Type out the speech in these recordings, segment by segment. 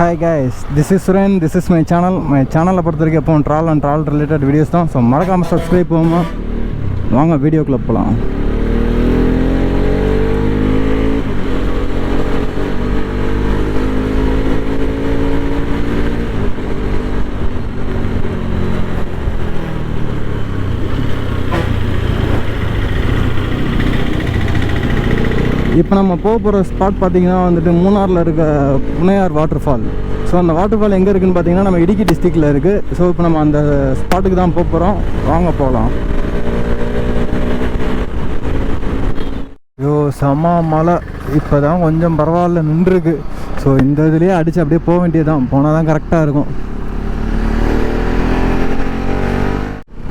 Hi guys, this is Suren, this is my channel. My channel பொறுத்தவரைக்கும் எப்பவும் travel and travel related videos தான். So மறக்காமல் subscribe பண்ணுவோம். வாங்க வீடியோக்குள்ளே போகலாம். இப்போ நம்ம போகிற ஸ்பாட் பார்த்திங்கன்னா வந்துட்டு மூணாரில் இருக்க புன்னையார் வாட்டர்ஃபால். ஸோ அந்த வாட்டர்ஃபால் எங்கே இருக்குதுன்னு பார்த்தீங்கன்னா நம்ம இடுக்கி டிஸ்ட்ரிக்டில் இருக்குது. ஸோ இப்போ நம்ம அந்த ஸ்பாட்டுக்கு தான் போகிறோம். வாங்க போகலாம். ஐயோ செம மழை, இப்போ தான் கொஞ்சம் பரவாயில்ல நின்றுருக்கு. ஸோ இந்த இதுலேயே அடித்து அப்படியே போக வேண்டியதுதான், போனால் தான் கரெக்டாக இருக்கும்.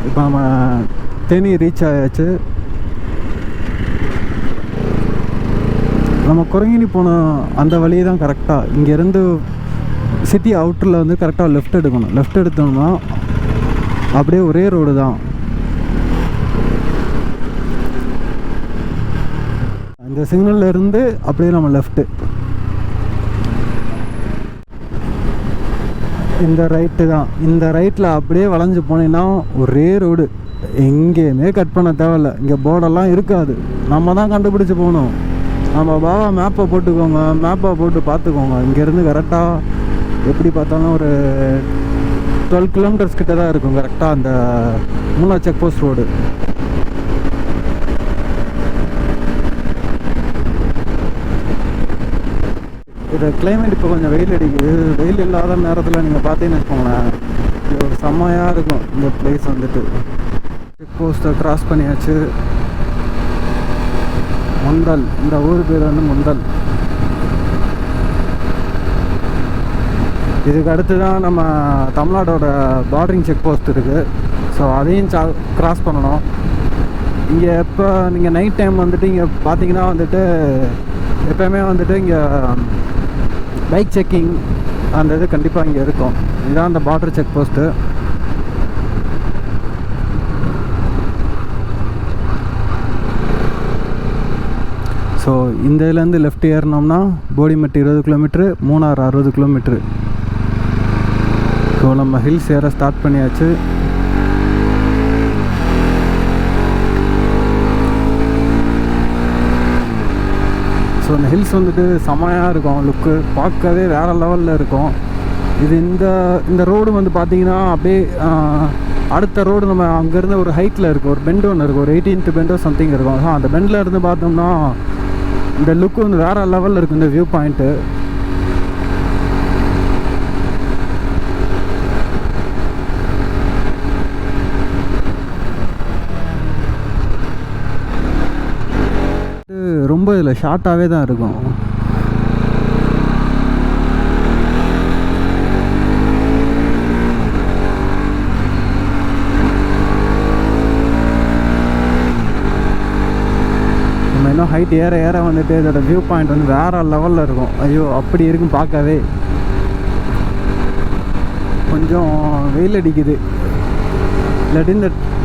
இப்போ நம்ம தேனி ரீச் ஆயாச்சு. நம்ம குரங்கினி போன அந்த வழியே தான் கரெக்டாக. இங்கேருந்து சிட்டி அவுட்டரில் வந்து கரெக்டாக லெஃப்ட் எடுக்கணும். லெஃப்ட் எடுத்தோம்னா அப்படியே ஒரே ரோடு தான். அந்த சிக்னல்லேருந்து அப்படியே நம்ம லெஃப்ட்டு, இந்த ரைட்டு தான். இந்த ரைட்டில் அப்படியே வளைஞ்சு போனீங்கன்னா ஒரே ரோடு, எங்கேயுமே கட் பண்ண தேவையில்லை. இங்கே போர்டெல்லாம் இருக்காது, நம்ம தான் கண்டுபிடிச்சி போகணும். நம்ம பாவா மேப்பை போட்டுக்கோங்க, மேப்பை போட்டு பார்த்துக்கோங்க. இங்கேருந்து கரெக்டாக எப்படி பார்த்தாலும் ஒரு 12 கிலோமீட்டர்ஸ் கிட்ட தான் இருக்கும் கரெக்டாக அந்த 3 செக் போஸ்ட் ரோடு. இது கிளைமேட் இப்போ கொஞ்சம் வெயில் அடிக்குது. வெயில் இல்லாத நேரத்தில் நீங்கள் பார்த்தீங்கன்னு வச்சுக்கோங்களேன், இது ஒரு செம்மையாக இருக்கும் இந்த பிளேஸ் வந்துட்டு. செக் போஸ்ட்டை க்ராஸ் பண்ணியாச்சு. முந்தல், இந்த ஊர் பேர் வந்து முந்தல். இதுக்கு அடுத்து தான் நம்ம தமிழ்நாடோட பார்டரிங் செக் போஸ்ட் இருக்குது. ஸோ அதையும் க்ராஸ் பண்ணணும். இங்கே எப்போ நீங்கள் நைட் டைம் வந்துட்டு இங்கே பார்த்தீங்கன்னா வந்துட்டு எப்போயுமே வந்துட்டு இங்கே பைக் செக்கிங் அந்த இது கண்டிப்பாக இங்கே இருக்கும். இதுதான் அந்த பார்டர் செக் போஸ்ட்டு. ஸோ இந்த இதுலேருந்து லெஃப்ட் ஏறினோம்னா Bodimettu 20 kilometre, Munnar 60 kilometre. So நம்ம ஹில்ஸ் ஏற ஸ்டார்ட் பண்ணியாச்சு. ஸோ இந்த ஹில்ஸ் வந்துட்டு செமையாக இருக்கும், லுக்கு பார்க்கவே வேறு லெவலில் இருக்கும். இது இந்த ரோடு வந்து பார்த்திங்கன்னா அப்படியே அடுத்த ரோடு நம்ம அங்கேருந்து ஒரு ஹைட்டில் இருக்குது, ஒரு பெண்டு ஒன்று இருக்குது, ஒரு 18th பெண்டோ சம்திங் இருக்கும். ஸோ அந்த பெண்டில் இருந்து பார்த்தோம்னா இந்த லுக்கு வந்து வேறு லெவலில் இருக்குது, இந்த வியூ பாயிண்ட்டு. ரொம்ப இதில் ஷார்ட்டாகவே தான் இருக்கும். இன்னும் ஹைட் ஏற ஏற வந்துட்டு இதோட வியூ பாயிண்ட் வந்து வேறு லெவலில் இருக்கும். ஐயோ அப்படி இருக்கும் பார்க்கவே. கொஞ்சம் வெயில் அடிக்குது, இல்லாட்டி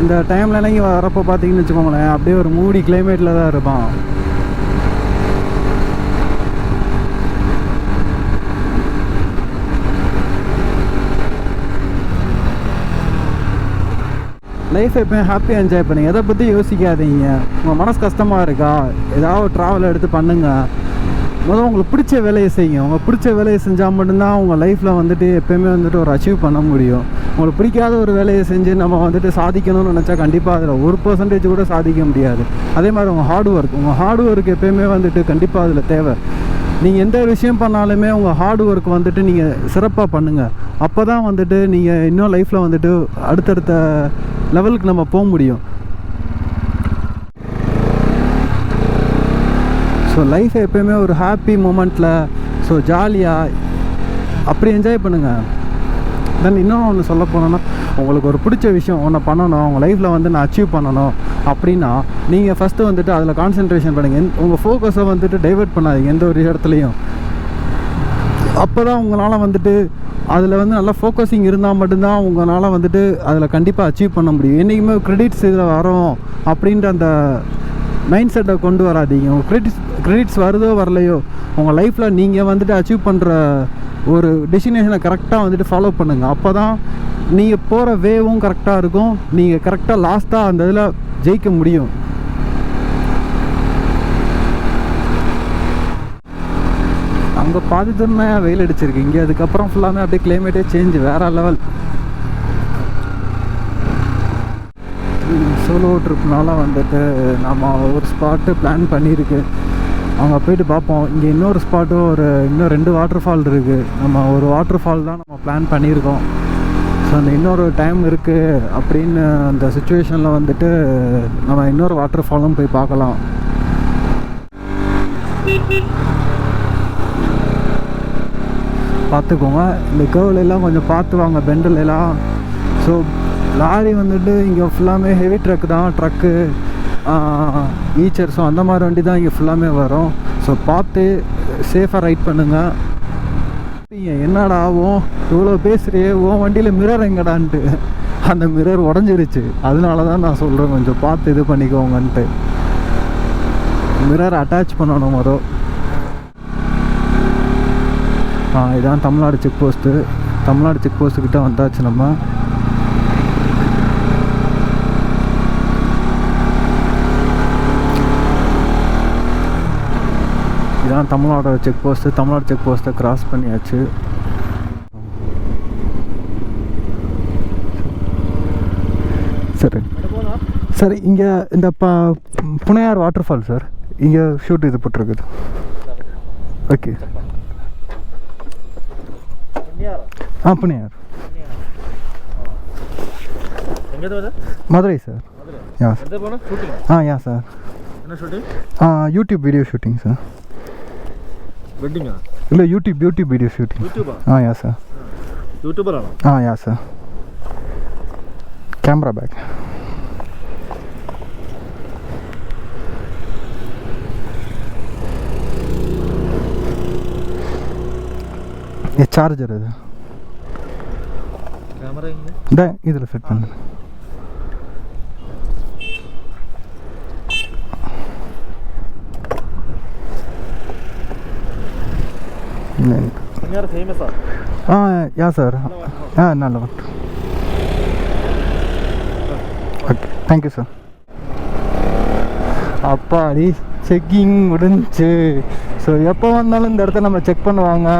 இந்த டைமில் இங்கே வரப்போ பார்த்தீங்கன்னு வச்சுக்கோங்களேன், அப்படியே ஒரு மூடி கிளைமேட்டில் தான் இருப்பான். லைஃப் எப்போயும் ஹாப்பியாக என்ஜாய் பண்ணுங்கள், எதை பற்றி யோசிக்காதீங்க. உங்கள் மனசு கஷ்டமாக இருக்கா, ஏதாவது ட்ராவல் எடுத்து பண்ணுங்கள். முதல்ல உங்களுக்கு பிடிச்ச வேலையை செய்யுங்க. உங்களுக்கு பிடிச்ச வேலையை செஞ்சால் மட்டும்தான் உங்கள் லைஃப்பில் வந்துட்டு எப்போயுமே வந்துட்டு ஒரு அச்சீவ் பண்ண முடியும். உங்களுக்கு பிடிக்காத ஒரு வேலையை செஞ்சு நம்ம வந்துட்டு சாதிக்கணும்னு நினச்சா கண்டிப்பாக அதில் 1% கூட சாதிக்க முடியாது. அதே மாதிரி உங்கள் ஹார்ட் ஒர்க் எப்போயுமே வந்துட்டு கண்டிப்பாக அதில் தேவை. நீங்கள் எந்த விஷயம் பண்ணாலுமே உங்கள் ஹார்ட் ஒர்க் வந்துட்டு நீங்கள் சிறப்பாக பண்ணுங்கள். அப்போ தான் வந்துட்டு நீங்கள் இன்னும் லைஃப்பில் வந்துட்டு அடுத்தடுத்த லெவலுக்கு நம்ம போக முடியும். ஸோ லைஃப்பை எப்போயுமே ஒரு ஹாப்பி மூமெண்ட்டில் ஸோ ஜாலியாக அப்படி என்ஜாய் பண்ணுங்கள். தென் இன்னொன்று ஒன்று சொல்ல போனோன்னா, உங்களுக்கு ஒரு பிடிச்ச விஷயம் ஒன்று பண்ணணும், உங்கள் லைஃப்பில் வந்து நான் அச்சீவ் பண்ணணும் அப்படின்னா நீங்கள் ஃபஸ்ட்டு வந்துட்டு அதில் கான்சன்ட்ரேஷன் பண்ணுங்கள். உங்கள் ஃபோக்கஸை வந்துட்டு டைவெர்ட் பண்ணாதீங்க எந்த ஒரு இடத்துலையும். அப்போ தான் உங்களால் வந்துட்டு அதில் வந்து நல்லா ஃபோக்கஸிங் இருந்தால் மட்டும்தான் உங்களால் வந்துட்டு அதில் கண்டிப்பாக அச்சீவ் பண்ண முடியும். என்றைக்குமே கிரெடிட்ஸ் இதில் வரும் அப்படின்ற அந்த மைண்ட் செட்டை கொண்டு வராதீங்க. உங்கள் கிரெடிட்ஸ் வருதோ வரலையோ உங்கள் லைஃப்பில் நீங்கள் வந்துட்டு அச்சீவ் பண்ணுற ஒரு டெஸ்டினேஷனை கரெக்டாக வந்துட்டு ஃபாலோ பண்ணுங்கள். அப்போ தான் நீங்கள் போகிற வேவும் கரெக்டாக இருக்கும், நீங்கள் கரெக்டாக லாஸ்ட்டாக அந்த இதில் ஜெயிக்க முடியும். அங்கே பாதி தூரம் வெயில் அடிச்சிருக்கு, இங்கே அதுக்கப்புறம் ஃபுல்லாமே அப்படியே கிளைமேட்டே சேஞ்ச், வேறு லெவல். சோலோ ட்ரிப்னால வந்துட்டு நம்ம ஒரு ஸ்பாட்டு பிளான் பண்ணியிருக்கு, அங்கே போயிட்டு பார்ப்போம். இங்கே இன்னொரு ஸ்பாட்டும் இன்னும் 2 வாட்டர் ஃபால் இருக்குது. நம்ம ஒரு வாட்டர் ஃபால் தான் நம்ம பிளான் பண்ணியிருக்கோம். ஸோ அந்த இன்னொரு டைம் இருக்குது அப்படின்னு அந்த சுச்சுவேஷனில் வந்துட்டு நம்ம இன்னொரு வாட்டர் ஃபாலும் போய் பார்க்கலாம். பார்த்துக்கோங்க, இந்த கேர்வ்லாம் கொஞ்சம் பார்த்து வாங்க, பெண்டிலெலாம். ஸோ லாரி வந்துட்டு இங்கே ஃபுல்லாமே ஹெவி ட்ரக் தான், ட்ரக்கு ஈச்சர், ஸோ அந்த மாதிரி வண்டி தான் இங்கே ஃபுல்லாமே வரும். ஸோ பார்த்து சேஃபாக ரைட் பண்ணுங்கள். என்னடா ஆகும் இவ்வளோ பேசுகிறியே, உன் வண்டியில் மிரர் எங்கடான்ட்டு, அந்த மிரர் உடஞ்சிருச்சு. அதனால தான் நான் சொல்கிறேன் கொஞ்சம் பார்த்து இது பண்ணிக்கோங்கன்ட்டு. மிரர் அட்டாச் பண்ணணும் மொதல். இதான் Tamil Nadu check post. Tamil Nadu check போஸ்ட்டுக்கிட்ட வந்தாச்சு நம்ம. இதான் Tamil Nadu check post. Tamil Nadu check போஸ்ட்டை கிராஸ் பண்ணியாச்சு. சரி சரி, இங்கே இந்த புனையார் வாட்டர் ஃபால் சார், இங்கே ஷூட் இது போட்டிருக்குது. Okay. Punaiyar Madurai sir. Yeah yeah sir. YouTube video shooting sir. இல்லை YouTube video shooting. Yeah sir. Yeah sir. Camera bag. Charger இது இதில் ஃபிட் பண்ணு. Yeah sir. நல்ல ஓகே, தேங்க்யூ சார். அப்பாடி செக்கிங் முடிஞ்சு. ஸோ எப்போ வந்தாலும் இந்த இடத்த நம்ம செக் பண்ணுவாங்க,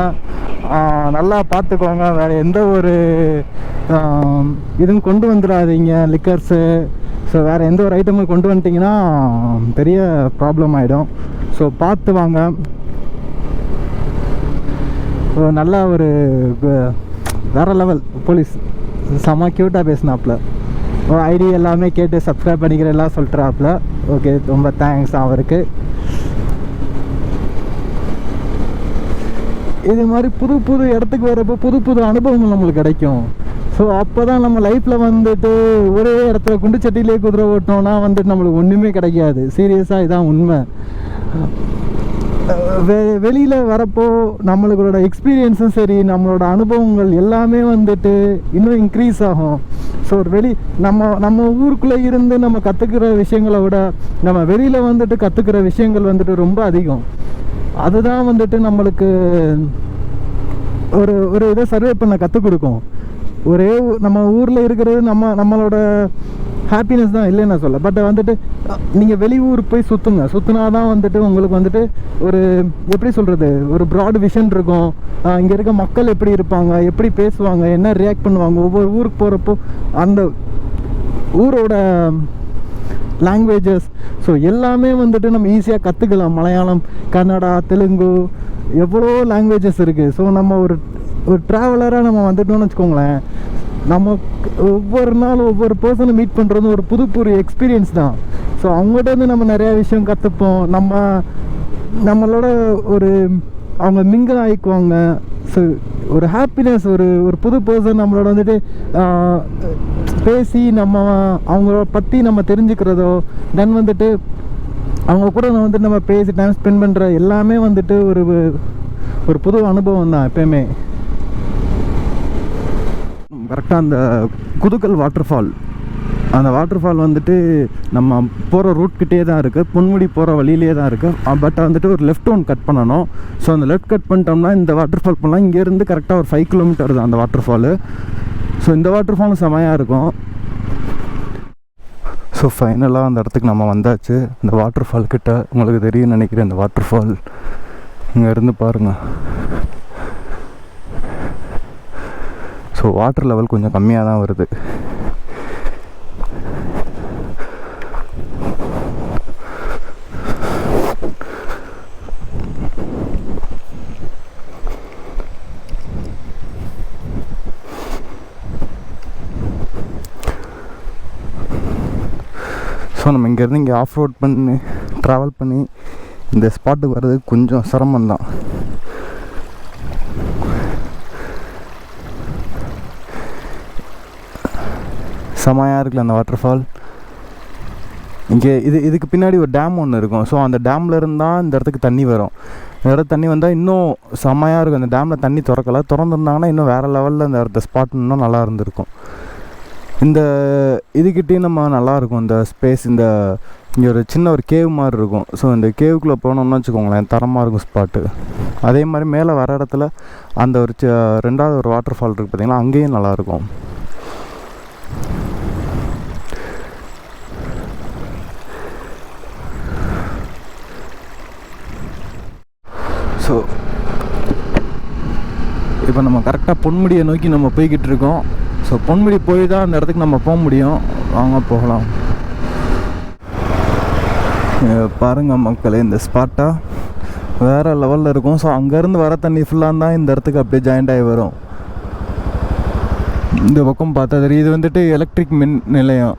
நல்லா பார்த்துக்கோங்க. வேறு எந்த ஒரு இதுவும் கொண்டு வந்துடாதீங்க, லிக்கர்ஸு. ஸோ வேறு எந்த ஒரு ஐட்டமும் கொண்டு வந்துட்டிங்கன்னா பெரிய ப்ராப்ளம் ஆகிடும். ஸோ பார்த்து வாங்க. நல்லா ஒரு வேறு லெவல் போலீஸ், செம்ம க்யூட்டாக பேசினாப்புல. ஐடி எல்லாமே கேட்டு சப்ஸ்கிரைப் பண்ணிக்கிற எல்லாம் சொல்கிறாப்புல. ஓகே, ரொம்ப தேங்க்ஸ் அவருக்கு. இது மாதிரி புது புது இடத்துக்கு வரப்போ புது புது அனுபவங்கள் நம்மளுக்கு கிடைக்கும். ஸோ அப்போ தான் நம்ம லைஃப்பில் வந்துட்டு ஒரே இடத்துல குண்டு சட்டியிலே குதிரை ஓட்டினோன்னா வந்துட்டு நம்மளுக்கு ஒன்றுமே கிடைக்காது. சீரியஸாக இதான் உண்மை. வெளியில் வரப்போ நம்மளுங்களோட எக்ஸ்பீரியன்ஸும் சரி, நம்மளோட அனுபவங்கள் எல்லாமே வந்துட்டு இன்னும் இன்க்ரீஸ் ஆகும். ஸோ ஒரு நம்ம ஊருக்குள்ளே இருந்து நம்ம கற்றுக்கிற விஷயங்களை விட நம்ம வெளியில் வந்துட்டு கற்றுக்கிற விஷயங்கள் வந்துட்டு ரொம்ப அதிகம். அதுதான் வந்துட்டு நம்மளுக்கு ஒரு இதை சர்வே பண்ண கற்றுக் கொடுக்கும். நம்ம ஊரில் இருக்கிறது நம்மளோட ஹாப்பினஸ் தான், இல்லைன்னு சொல்ல. பட் வந்துட்டு நீங்கள் வெளியூர் போய் சுற்றுனா தான் வந்துட்டு உங்களுக்கு வந்துட்டு ஒரு எப்படி சொல்கிறது, ஒரு ப்ராட் விஷன் இருக்கும். இங்கே இருக்க மக்கள் எப்படி இருப்பாங்க, எப்படி பேசுவாங்க, என்ன ரியாக்ட் பண்ணுவாங்க, ஒவ்வொரு ஊருக்கு போகிறப்போ அந்த ஊரோட லாங்குவேஜஸ், ஸோ எல்லாமே வந்துட்டு நம்ம ஈஸியாக கற்றுக்கலாம். மலையாளம், கன்னடா, தெலுங்கு, எவ்வளோ லாங்குவேஜஸ் இருக்குது. ஸோ நம்ம ஒரு ட்ராவலராக நம்ம வந்துட்டோம்னு வச்சுக்கோங்களேன், நம்ம ஒவ்வொரு நாளும் ஒவ்வொரு பர்சனை மீட் பண்ணுறது ஒரு புது எக்ஸ்பீரியன்ஸ் தான். ஸோ அவங்ககிட்ட வந்து நம்ம நிறையா விஷயம் கற்றுப்போம். நம்மளோட அவங்க மிங்கிள் ஆகிக்குவாங்க. ஸோ ஒரு ஹாப்பினஸ், ஒரு புது பர்சன் நம்மளோட வந்துட்டு பேசி அவங்கள பற்றி நம்ம தெரிஞ்சுக்கிறதோ, தென் வந்துட்டு அவங்க கூட வந்துட்டு நம்ம பேசி டைம் ஸ்பெண்ட் பண்ணுற எல்லாமே வந்துட்டு ஒரு புது அனுபவம் தான் எப்பயுமே. கரெக்டாக அந்த குதுக்கல் வாட்டர் ஃபால் அந்த வாட்டர் ஃபால் வந்துட்டு நம்ம போகிற ரூட்கிட்டே தான் இருக்குது, பொன்முடி போகிற வழியிலே தான் இருக்குது. பட் வந்துட்டு ஒரு லெஃப்ட் ஒன் கட் பண்ணணும். ஸோ அந்த லெஃப்ட் கட் பண்ணிட்டோம்னா இந்த வாட்டர் ஃபால் போகலாம். இங்கேருந்து கரெக்டாக ஒரு 5 கிலோமீட்டர் தான் அந்த வாட்டர் ஃபாலு. ஸோ இந்த வாட்டர் ஃபாலும் செமையாக இருக்கும். ஸோ ஃபைனலாக அந்த இடத்துக்கு நம்ம வந்தாச்சு. இந்த வாட்டர் ஃபால் கிட்ட உங்களுக்கு தெரியும்னு நினைக்கிறேன். இந்த வாட்டர் ஃபால் இங்கே இருந்து பாருங்கள். ஸோ வாட்டர் லெவல் கொஞ்சம் கம்மியாக தான் வருது. ஸோ நம்ம இங்கேருந்து இங்கே ஆஃப் ரோட் பண்ணி ட்ராவல் பண்ணி இந்த ஸ்பாட்டுக்கு வர்றது கொஞ்சம் சிரமம்தான். செமையாக இருக்குல்ல அந்த வாட்டர் ஃபால். இங்கே இதுக்கு பின்னாடி ஒரு டேம் ஒன்று இருக்கும். ஸோ அந்த டேமில் இருந்தால் இந்த இடத்துக்கு தண்ணி வரும். இந்த இடத்து தண்ணி வந்தால் இன்னும் செமையாக இருக்கும். அந்த டேமில் தண்ணி திறந்துருந்தாங்கன்னா இன்னும் வேறு லெவலில் இந்த இடத்த ஸ்பாட் இன்னும் நல்லா இருந்திருக்கும். இந்த இதுக்கிட்டேயும் நம்ம நல்லாயிருக்கும் இந்த ஸ்பேஸ். இங்கே ஒரு சின்ன ஒரு கேவ் மாதிரி இருக்கும். ஸோ இந்த கேவுக்குள்ளே போனோம்னு வச்சுக்கோங்களேன், தரமாக இருக்கும் ஸ்பாட்டு. அதே மாதிரி மேலே வர இடத்துல அந்த ஒரு ரெண்டாவது ஒரு வாட்டர் ஃபால் இருக்குது பார்த்திங்கன்னா, அங்கேயும் நல்லாயிருக்கும். ஸோ இப்போ நம்ம கரெக்டாக பொன்முடியை நோக்கி நம்ம போய்கிட்டு இருக்கோம். ஸோ பொன்முடி போய் தான் அந்த இடத்துக்கு நம்ம போக முடியும். வாங்க போகலாம். பாருங்கள் மக்களே, இந்த ஸ்பாட்டாக வேறு லெவலில் இருக்கும். ஸோ அங்கேருந்து வர தண்ணி ஃபுல்லாக தான் இந்த இடத்துக்கு அப்படியே ஜாயிண்ட் ஆகி வரும். இந்த பக்கம் பார்த்தா தெரியும், இது வந்துட்டு எலக்ட்ரிக் மின் நிலையம்.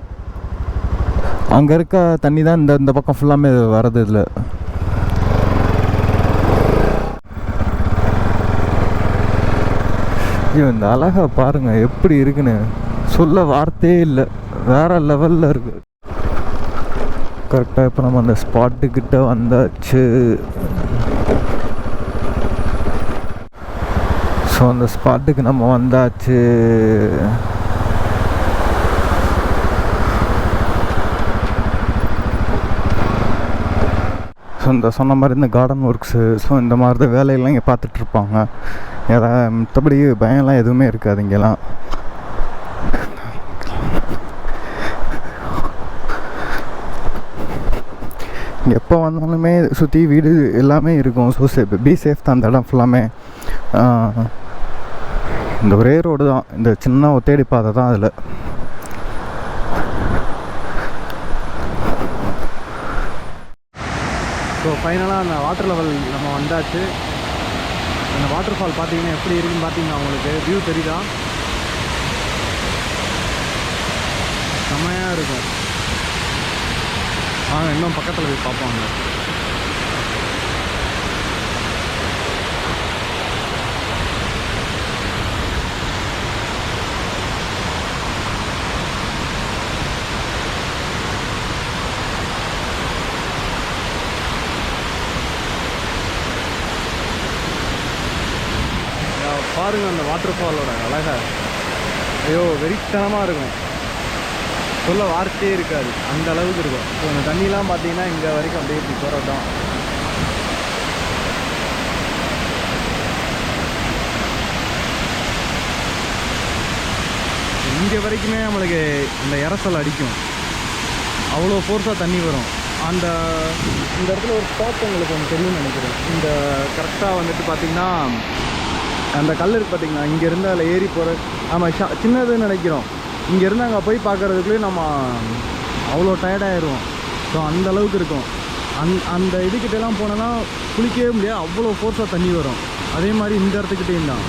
அங்கே இருக்க தண்ணி தான் இந்த பக்கம் ஃபுல்லாமே வரது. இதில் இந்த அழகா பாருங்கள் எப்படி இருக்குன்னு சொல்ல வார்த்தையே இல்லை. வேறு லெவலில் இருக்குது. கரெக்டாக இப்போ நம்ம அந்த ஸ்பாட்டுக்கிட்ட வந்தாச்சு. ஸோ அந்த ஸ்பாட்டுக்கு நம்ம வந்தாச்சு. ஸோ இந்த சொன்ன மாதிரி இந்த கார்டன் ஒர்க்ஸு, ஸோ இந்த மாதிரி தான் வேலையெல்லாம் இங்கே பார்த்துட்ருப்பாங்க. மற்றபடி பயம்லாம் எதுவுமே இருக்காது இங்கெல்லாம். இங்கே எப்போ வந்தாலுமே சுற்றி வீடு எல்லாமே இருக்கும். ஸோ பி சேஃப் தான் அந்த இடம் ஃபுல்லாமே. இந்த ஒரே ரோடு தான், இந்த சின்ன ஒத்தேடி பாதை தான் அதில். ஸோ ஃபைனலாக அந்த வாட்டர் லெவல் நம்ம வந்தாச்சு. அந்த வாட்டர் ஃபால் பார்த்தீங்கன்னா எப்படி இருக்குன்னு பார்த்தீங்கன்னா உங்களுக்கு வியூ தெரியுதா? செம்மையாக இருக்கும். இன்னும் பக்கத்தில் போய் பார்ப்போம். பாருங்கள் அந்த வாட்டர் ஃபாலோட அழகா. ஐயோ வெறித்தனமாக இருக்கும், சொல்ல வார்த்தையே இருக்காது, அந்த அளவுக்கு இருக்கும். ஸோ அந்த தண்ணிலாம் பார்த்தீங்கன்னா இங்கே வரைக்கும் அப்படியே இப்படி போகிறது தான். இங்கே வரைக்குமே நம்மளுக்கு அந்த இறசல் அடிக்கும், அவ்வளோ ஃபோர்ஸாக தண்ணி வரும். இந்த இடத்துல ஒரு ஸ்பாட் உங்களுக்கு ஒன்று தெரியும்னு நினைக்கிறேன். இந்த கரெக்டாக வந்துட்டு பார்த்திங்கன்னா அந்த கல் இருக்குது பார்த்திங்கன்னா, இங்கேருந்து அதில் ஏறி போகிற நம்ம சின்னதுன்னு நினைக்கிறோம். இங்கேருந்து அங்கே போய் பார்க்குறதுக்குள்ளேயே நம்ம அவ்வளோ டயர்டாகிடுவோம். ஸோ அந்த அளவுக்கு இருக்கும். அந்த இதுக்கிட்டெல்லாம் போனோன்னா குளிக்கவே முடியாது, அவ்வளோ ஃபோர்ஸாக தண்ணி வரும். அதே மாதிரி இந்த இடத்துக்கிட்டேயும் தான்.